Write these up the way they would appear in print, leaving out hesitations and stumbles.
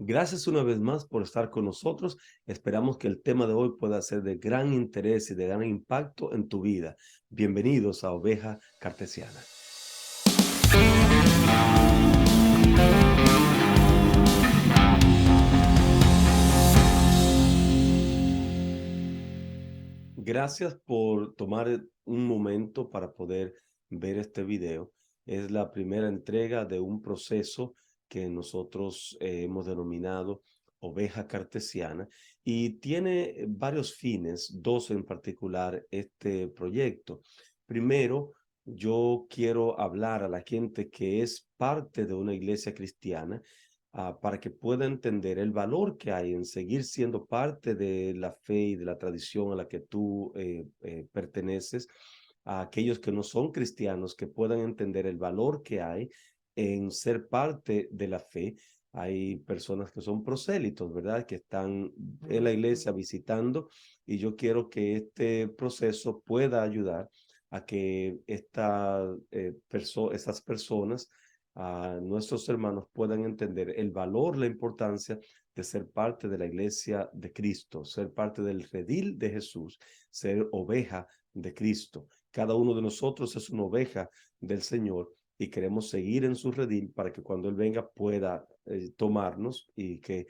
Gracias una vez más por estar con nosotros. Esperamos que el tema de hoy pueda ser de gran interés y de gran impacto en tu vida. Bienvenidos a Oveja Cartesiana. Gracias por tomar un momento para poder ver este video. Es la primera entrega de un proceso que nosotros hemos denominado Oveja Cartesiana y tiene varios fines, dos en particular, este proyecto. Primero, yo quiero hablar a la gente que es parte de una iglesia cristiana para que pueda entender el valor que hay en seguir siendo parte de la fe y de la tradición a la que tú perteneces, a aquellos que no son cristianos, que puedan entender el valor que hay en ser parte de la fe. Hay personas que son prosélitos, ¿verdad? Que están en la iglesia visitando y yo quiero que este proceso pueda ayudar a que estas personas, a nuestros hermanos, puedan entender el valor, la importancia de ser parte de la iglesia de Cristo, ser parte del redil de Jesús, ser oveja de Cristo. Cada uno de nosotros es una oveja del Señor y queremos seguir en su redil para que cuando Él venga pueda tomarnos y que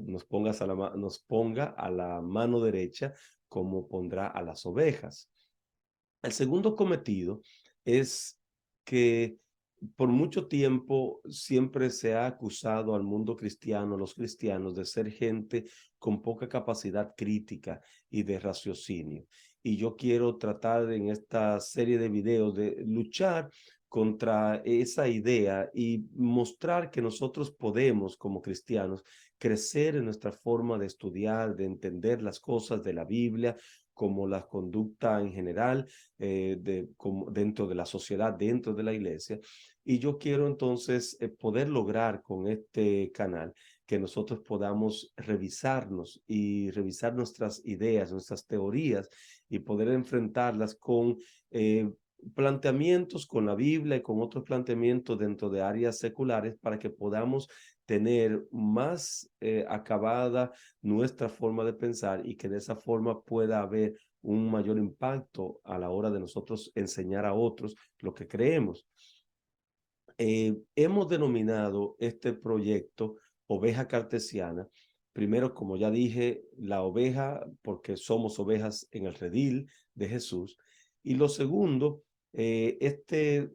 nos ponga a la mano derecha como pondrá a las ovejas. El segundo cometido es que por mucho tiempo siempre se ha acusado al mundo cristiano, a los cristianos, de ser gente con poca capacidad crítica y de raciocinio. Y yo quiero tratar en esta serie de videos de luchar contra esa idea y mostrar que nosotros podemos, como cristianos, crecer en nuestra forma de estudiar, de entender las cosas de la Biblia, como la conducta en general, como dentro de la sociedad, dentro de la iglesia. Y yo quiero entonces poder lograr con este canal que nosotros podamos revisarnos y revisar nuestras ideas, nuestras teorías y poder enfrentarlas con planteamientos con la Biblia y con otros planteamientos dentro de áreas seculares para que podamos tener más acabada nuestra forma de pensar y que de esa forma pueda haber un mayor impacto a la hora de nosotros enseñar a otros lo que creemos. Hemos denominado este proyecto Oveja Cartesiana. Primero, como ya dije, la oveja, porque somos ovejas en el redil de Jesús. Y lo segundo, esta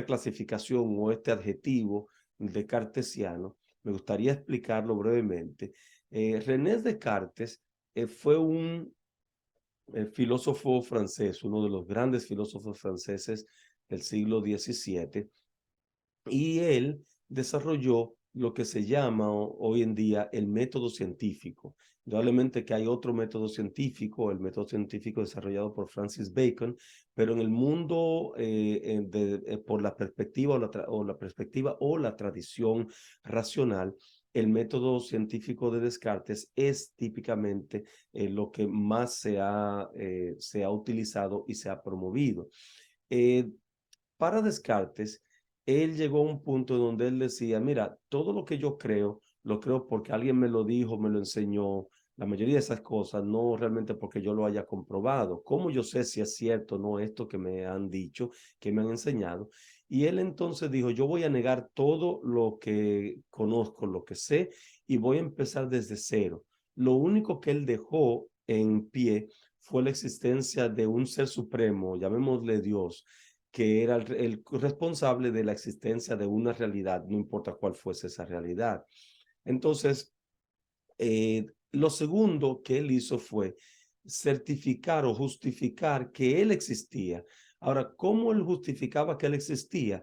clasificación o este adjetivo de cartesiano, me gustaría explicarlo brevemente. René Descartes fue un filósofo francés, uno de los grandes filósofos franceses del siglo XVII, y él desarrolló lo que se llama hoy en día el método científico. Indudablemente que hay otro método científico, el método científico desarrollado por Francis Bacon, pero en el mundo por la perspectiva o la perspectiva o la tradición racional, el método científico de Descartes es típicamente lo que más se ha utilizado y se ha promovido. Eh, para Descartes, él llegó a un punto donde él decía, mira, todo lo que yo creo, lo creo porque alguien me lo dijo, me lo enseñó. La mayoría de esas cosas, no realmente porque yo lo haya comprobado. ¿Cómo yo sé si es cierto o no esto que me han dicho, que me han enseñado? Y él entonces dijo, yo voy a negar todo lo que conozco, lo que sé, y voy a empezar desde cero. Lo único que él dejó en pie fue la existencia de un ser supremo, llamémosle Dios, que era el responsable de la existencia de una realidad, no importa cuál fuese esa realidad. Entonces, lo segundo que él hizo fue certificar o justificar que él existía. Ahora, ¿cómo él justificaba que él existía?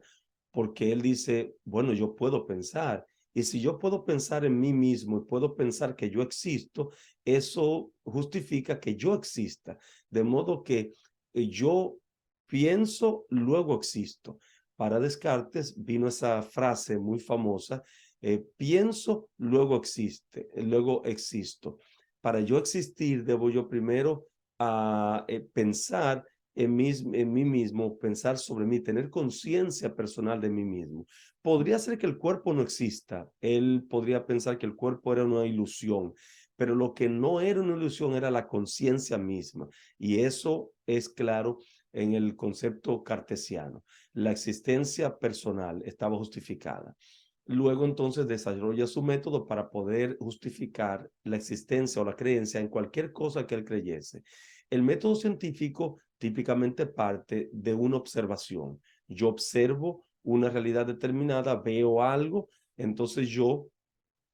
Porque él dice, bueno, yo puedo pensar. Y si yo puedo pensar en mí mismo y puedo pensar que yo existo, eso justifica que yo exista. De modo que yo pienso, luego existo. Para Descartes vino esa frase muy famosa, pienso, luego existo. Para yo existir, debo yo primero pensar en mí mismo, pensar sobre mí, tener conciencia personal de mí mismo. Podría ser que el cuerpo no exista. Él podría pensar que el cuerpo era una ilusión, pero lo que no era una ilusión era la conciencia misma. Y eso es claro en el concepto cartesiano. La existencia personal estaba justificada. Luego entonces desarrolla su método para poder justificar la existencia o la creencia en cualquier cosa que él creyese. El método científico típicamente parte de una observación. Yo observo una realidad determinada, veo algo, entonces yo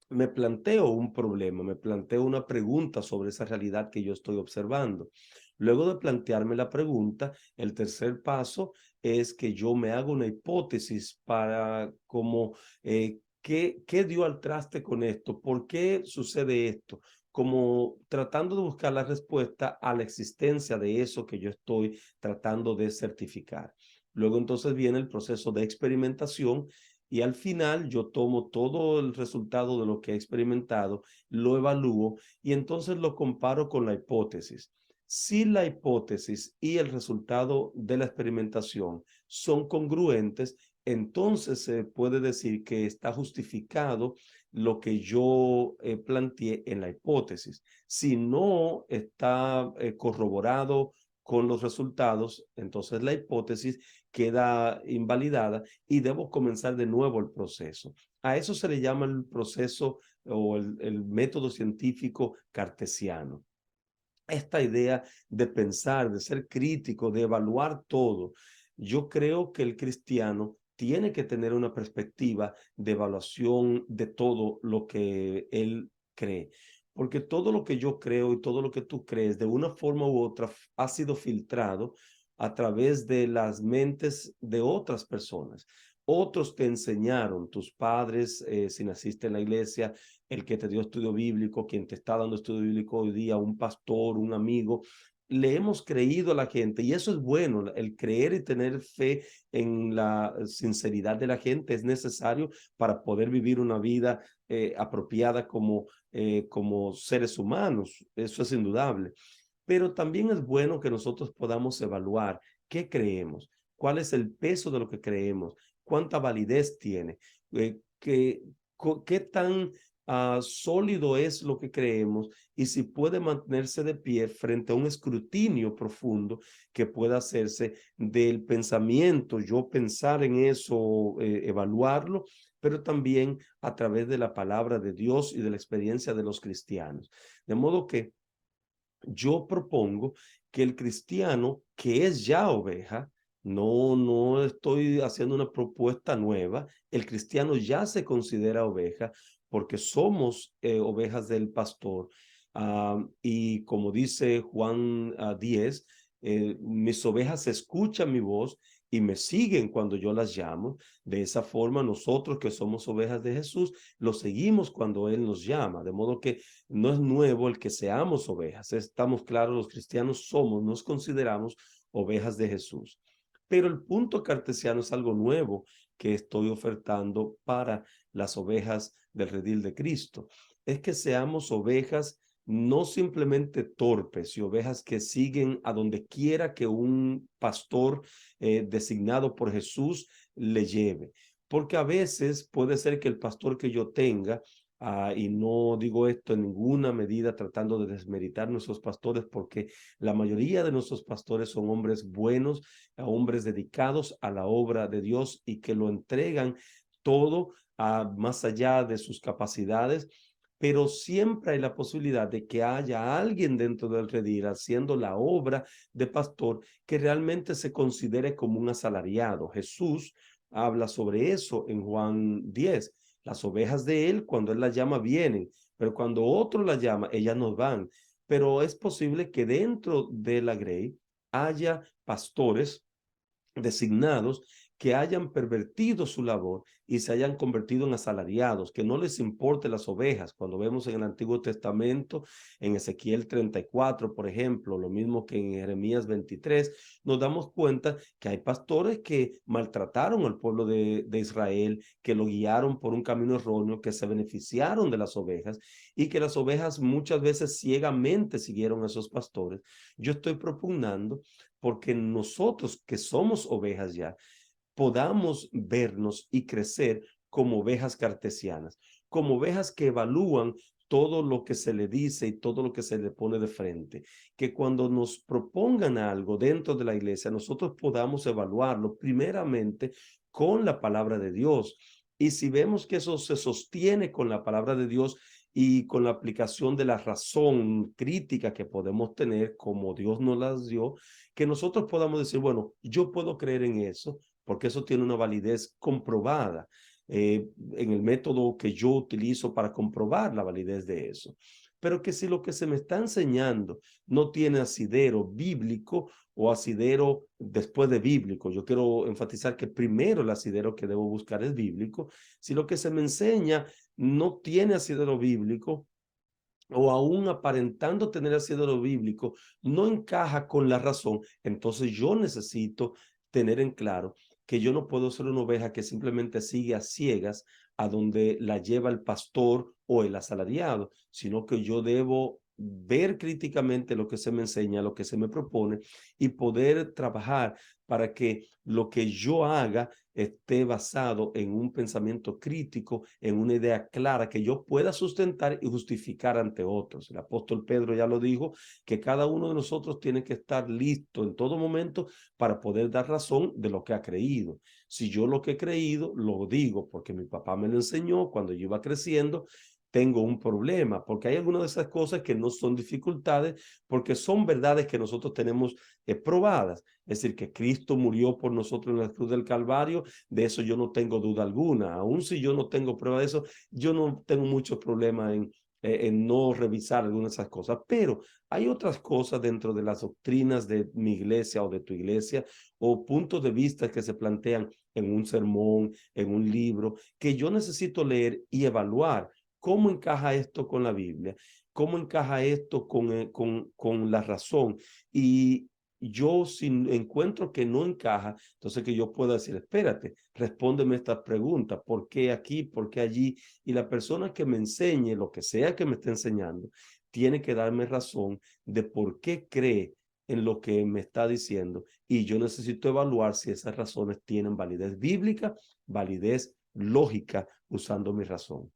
me planteo un problema, me planteo una pregunta sobre esa realidad que yo estoy observando. Luego de plantearme la pregunta, el tercer paso es que yo me hago una hipótesis para como qué dio al traste con esto, por qué sucede esto, como tratando de buscar la respuesta a la existencia de eso que yo estoy tratando de certificar. Luego entonces viene el proceso de experimentación y al final yo tomo todo el resultado de lo que he experimentado, lo evalúo y entonces lo comparo con la hipótesis. Si la hipótesis y el resultado de la experimentación son congruentes, entonces se puede decir que está justificado lo que yo planteé en la hipótesis. Si no está corroborado con los resultados, entonces la hipótesis queda invalidada y debo comenzar de nuevo el proceso. A eso se le llama el proceso o el método científico cartesiano. Esta idea de pensar, de ser crítico, de evaluar todo. Yo creo que el cristiano tiene que tener una perspectiva de evaluación de todo lo que él cree. Porque todo lo que yo creo y todo lo que tú crees, de una forma u otra, ha sido filtrado a través de las mentes de otras personas. Otros te enseñaron, tus padres, si naciste en la iglesia, el que te dio estudio bíblico, quien te está dando estudio bíblico hoy día, un pastor, un amigo. Le hemos creído a la gente y eso es bueno, el creer y tener fe en la sinceridad de la gente es necesario para poder vivir una vida apropiada como seres humanos, eso es indudable. Pero también es bueno que nosotros podamos evaluar qué creemos, cuál es el peso de lo que creemos, cuánta validez tiene, qué tan sólido es lo que creemos y si puede mantenerse de pie frente a un escrutinio profundo que pueda hacerse del pensamiento, yo pensar en eso, evaluarlo, pero también a través de la palabra de Dios y de la experiencia de los cristianos. De modo que yo propongo que el cristiano que es ya oveja, no estoy haciendo una propuesta nueva, el cristiano ya se considera oveja porque somos ovejas del pastor. Y como dice Juan 10, mis ovejas escuchan mi voz y me siguen cuando yo las llamo. De esa forma, nosotros que somos ovejas de Jesús, lo seguimos cuando Él nos llama. De modo que no es nuevo el que seamos ovejas. Estamos claros, los cristianos somos, nos consideramos ovejas de Jesús. Pero el punto cartesiano es algo nuevo que estoy ofertando para las ovejas del redil de Cristo. Es que seamos ovejas no simplemente torpes y ovejas que siguen a donde quiera que un pastor designado por Jesús le lleve. Porque a veces puede ser que el pastor que yo tenga y no digo esto en ninguna medida tratando de desmeritar nuestros pastores, porque la mayoría de nuestros pastores son hombres buenos, hombres dedicados a la obra de Dios y que lo entregan todo más allá de sus capacidades, pero siempre hay la posibilidad de que haya alguien dentro del redil haciendo la obra de pastor que realmente se considere como un asalariado. Jesús habla sobre eso en Juan 10. Las ovejas de él, cuando él las llama, vienen, pero cuando otro las llama, ellas no van. Pero es posible que dentro de la grey haya pastores designados que hayan pervertido su labor y se hayan convertido en asalariados, que no les importe las ovejas. Cuando vemos en el Antiguo Testamento, en Ezequiel 34, por ejemplo, lo mismo que en Jeremías 23, nos damos cuenta que hay pastores que maltrataron al pueblo de Israel, que lo guiaron por un camino erróneo, que se beneficiaron de las ovejas y que las ovejas muchas veces ciegamente siguieron a esos pastores. Yo estoy propugnando porque nosotros que somos ovejas ya, podamos vernos y crecer como ovejas cartesianas, como ovejas que evalúan todo lo que se le dice y todo lo que se le pone de frente, que cuando nos propongan algo dentro de la iglesia, nosotros podamos evaluarlo primeramente con la palabra de Dios. Y si vemos que eso se sostiene con la palabra de Dios y con la aplicación de la razón crítica que podemos tener, como Dios nos las dio, que nosotros podamos decir, bueno, yo puedo creer en eso, porque eso tiene una validez comprobada en el método que yo utilizo para comprobar la validez de eso. Pero que si lo que se me está enseñando no tiene asidero bíblico o asidero después de bíblico, yo quiero enfatizar que primero el asidero que debo buscar es bíblico. Si lo que se me enseña no tiene asidero bíblico, o aún aparentando tener asidero bíblico, no encaja con la razón, entonces yo necesito tener en claro que yo no puedo ser una oveja que simplemente sigue a ciegas a donde la lleva el pastor o el asalariado, sino que yo debo ver críticamente lo que se me enseña, lo que se me propone y poder trabajar para que lo que yo haga esté basado en un pensamiento crítico, en una idea clara que yo pueda sustentar y justificar ante otros. El apóstol Pedro ya lo dijo, que cada uno de nosotros tiene que estar listo en todo momento para poder dar razón de lo que ha creído. Si yo lo que he creído lo digo porque mi papá me lo enseñó cuando yo iba creciendo, tengo un problema, porque hay algunas de esas cosas que no son dificultades, porque son verdades que nosotros tenemos probadas. Es decir, que Cristo murió por nosotros en la cruz del Calvario, de eso yo no tengo duda alguna. Aun si yo no tengo prueba de eso, yo no tengo mucho problema en no revisar algunas de esas cosas. Pero hay otras cosas dentro de las doctrinas de mi iglesia o de tu iglesia, o puntos de vista que se plantean en un sermón, en un libro, que yo necesito leer y evaluar. ¿Cómo encaja esto con la Biblia? ¿Cómo encaja esto con la razón? Y yo si encuentro que no encaja, entonces que yo pueda decir, espérate, respóndeme esta pregunta, ¿por qué aquí, por qué allí? Y la persona que me enseñe, lo que sea que me esté enseñando, tiene que darme razón de por qué cree en lo que me está diciendo. Y yo necesito evaluar si esas razones tienen validez bíblica, validez lógica, usando mi razón.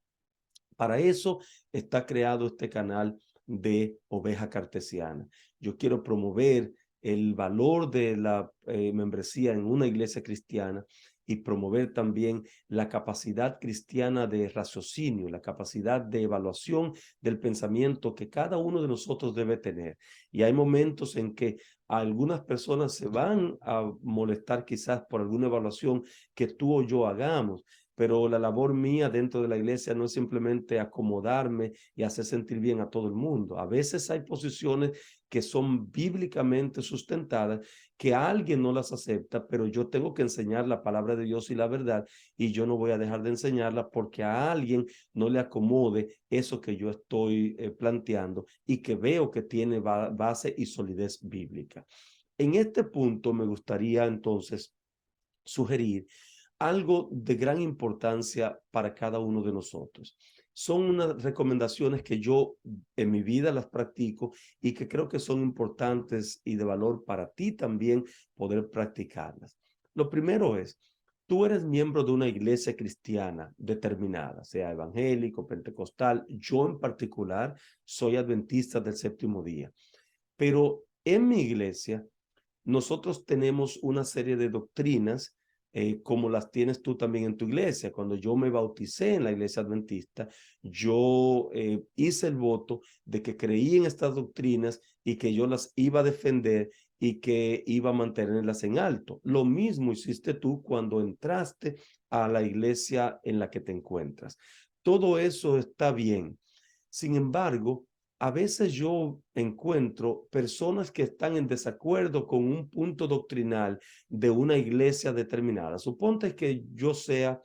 Para eso está creado este canal de Oveja Cartesiana. Yo quiero promover el valor de la membresía en una iglesia cristiana y promover también la capacidad cristiana de raciocinio, la capacidad de evaluación del pensamiento que cada uno de nosotros debe tener. Y hay momentos en que algunas personas se van a molestar quizás por alguna evaluación que tú o yo hagamos, pero la labor mía dentro de la iglesia no es simplemente acomodarme y hacer sentir bien a todo el mundo. A veces hay posiciones que son bíblicamente sustentadas, que alguien no las acepta, pero yo tengo que enseñar la palabra de Dios y la verdad, y yo no voy a dejar de enseñarla porque a alguien no le acomode eso que yo estoy planteando y que veo que tiene base y solidez bíblica. En este punto me gustaría entonces sugerir algo de gran importancia para cada uno de nosotros. Son unas recomendaciones que yo en mi vida las practico y que creo que son importantes y de valor para ti también poder practicarlas. Lo primero es, tú eres miembro de una iglesia cristiana determinada, sea evangélico, pentecostal. Yo en particular soy adventista del séptimo día, pero en mi iglesia nosotros tenemos una serie de doctrinas como las tienes tú también en tu iglesia. Cuando yo me bauticé en la iglesia adventista, yo hice el voto de que creí en estas doctrinas y que yo las iba a defender y que iba a mantenerlas en alto. Lo mismo hiciste tú cuando entraste a la iglesia en la que te encuentras. Todo eso está bien. Sin embargo, a veces yo encuentro personas que están en desacuerdo con un punto doctrinal de una iglesia determinada. Suponte que yo sea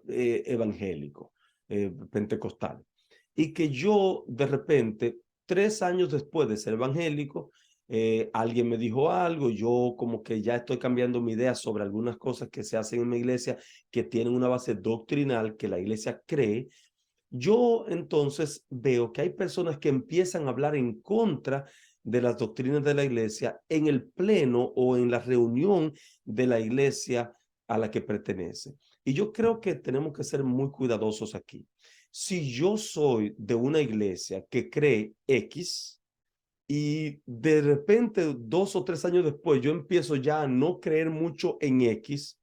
evangélico, pentecostal, y que yo de repente, 3 años después de ser evangélico, alguien me dijo algo, yo como que ya estoy cambiando mi idea sobre algunas cosas que se hacen en mi iglesia que tienen una base doctrinal que la iglesia cree. Yo entonces veo que hay personas que empiezan a hablar en contra de las doctrinas de la iglesia en el pleno o en la reunión de la iglesia a la que pertenece. Y yo creo que tenemos que ser muy cuidadosos aquí. Si yo soy de una iglesia que cree X y de repente 2 o 3 años después yo empiezo ya a no creer mucho en X,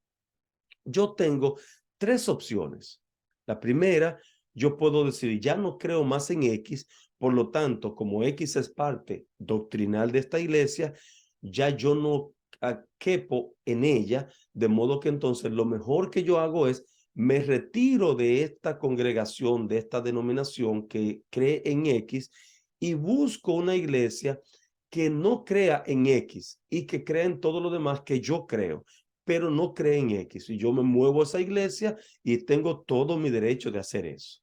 yo tengo tres opciones. La primera, yo puedo decir, ya no creo más en X, por lo tanto, como X es parte doctrinal de esta iglesia, ya yo no quepo en ella, de modo que entonces lo mejor que yo hago es me retiro de esta congregación, de esta denominación que cree en X y busco una iglesia que no crea en X y que crea en todo lo demás que yo creo, pero no cree en X. Y yo me muevo a esa iglesia y tengo todo mi derecho de hacer eso.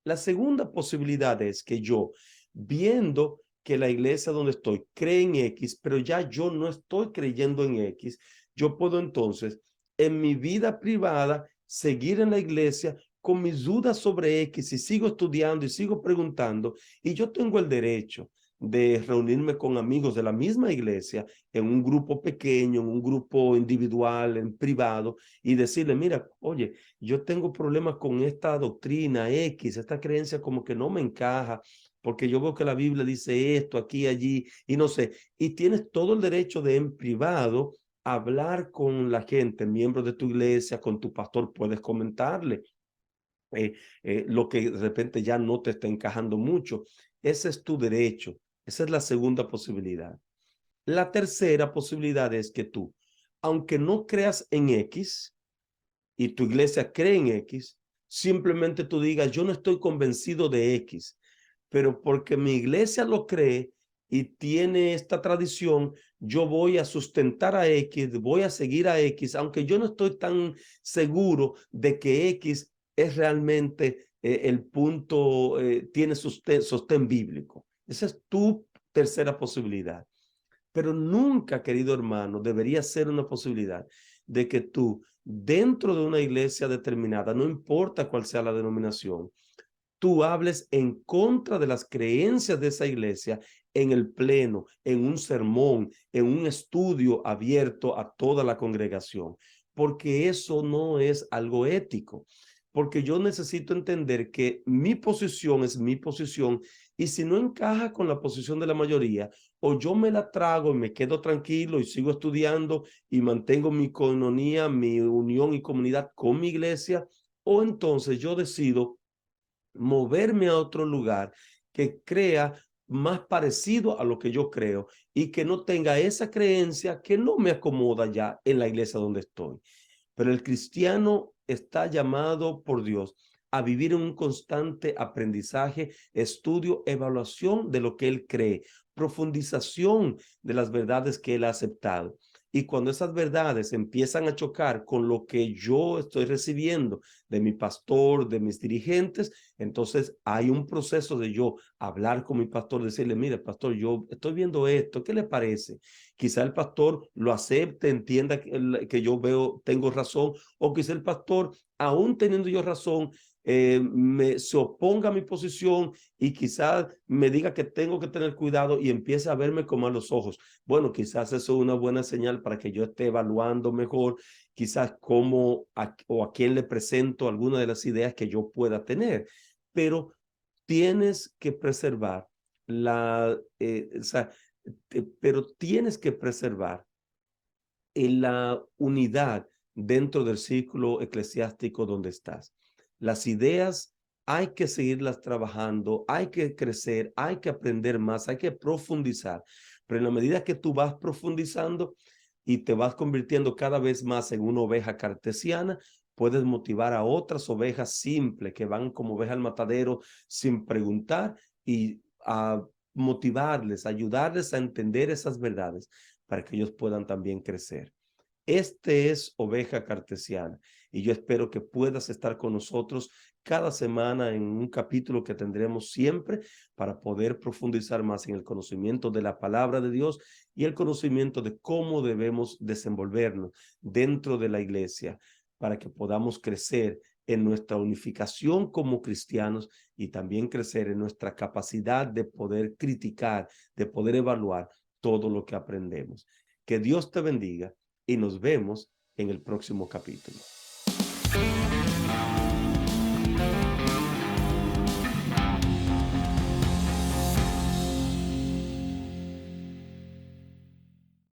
La segunda posibilidad es que yo, viendo que la iglesia donde estoy cree en X, pero ya yo no estoy creyendo en X, yo puedo entonces en mi vida privada seguir en la iglesia con mis dudas sobre X y sigo estudiando y sigo preguntando, y yo tengo el derecho de reunirme con amigos de la misma iglesia en un grupo pequeño, en un grupo individual, en privado, y decirle, mira, oye, yo tengo problemas con esta doctrina X, esta creencia como que no me encaja, porque yo veo que la Biblia dice esto, aquí, allí, y no sé, y tienes todo el derecho de en privado hablar con la gente, miembros de tu iglesia, con tu pastor, puedes comentarle lo que de repente ya no te está encajando mucho. Ese es tu derecho. Esa es la segunda posibilidad. La tercera posibilidad es que tú, aunque no creas en X y tu iglesia cree en X, simplemente tú digas, yo no estoy convencido de X, pero porque mi iglesia lo cree y tiene esta tradición, yo voy a sustentar a X, voy a seguir a X, aunque yo no estoy tan seguro de que X es realmente el punto, tiene sostén bíblico. Esa es tu tercera posibilidad. Pero nunca, querido hermano, debería ser una posibilidad de que tú, dentro de una iglesia determinada, no importa cuál sea la denominación, tú hables en contra de las creencias de esa iglesia en el pleno, en un sermón, en un estudio abierto a toda la congregación, porque eso no es algo ético, porque yo necesito entender que mi posición es mi posición y si no encaja con la posición de la mayoría, o yo me la trago y me quedo tranquilo y sigo estudiando y mantengo mi coinonía, mi unión y comunidad con mi iglesia, o entonces yo decido moverme a otro lugar que crea más parecido a lo que yo creo y que no tenga esa creencia que no me acomoda ya en la iglesia donde estoy. Pero el cristiano está llamado por Dios a vivir en un constante aprendizaje, estudio, evaluación de lo que él cree, profundización de las verdades que él ha aceptado. Y cuando esas verdades empiezan a chocar con lo que yo estoy recibiendo de mi pastor, de mis dirigentes, entonces hay un proceso de yo hablar con mi pastor, decirle, mire, pastor, yo estoy viendo esto, ¿qué le parece? Quizá el pastor lo acepte, entienda que yo veo, tengo razón, o quizá el pastor, aún teniendo yo razón, se oponga a mi posición y quizás me diga que tengo que tener cuidado y empiece a verme con malos ojos. Bueno, quizás eso es una buena señal para que yo esté evaluando mejor, quizás cómo o a quién le presento alguna de las ideas que yo pueda tener. Pero tienes que preservar o sea, pero tienes que preservar la unidad dentro del círculo eclesiástico donde estás. Las ideas hay que seguirlas trabajando, hay que crecer, hay que aprender más, hay que profundizar. Pero en la medida que tú vas profundizando y te vas convirtiendo cada vez más en una oveja cartesiana, puedes motivar a otras ovejas simples que van como ovejas al matadero sin preguntar y a motivarles, ayudarles a entender esas verdades para que ellos puedan también crecer. Este es Oveja Cartesiana y yo espero que puedas estar con nosotros cada semana en un capítulo que tendremos siempre para poder profundizar más en el conocimiento de la palabra de Dios y el conocimiento de cómo debemos desenvolvernos dentro de la iglesia para que podamos crecer en nuestra unificación como cristianos y también crecer en nuestra capacidad de poder criticar, de poder evaluar todo lo que aprendemos. Que Dios te bendiga y nos vemos en el próximo capítulo.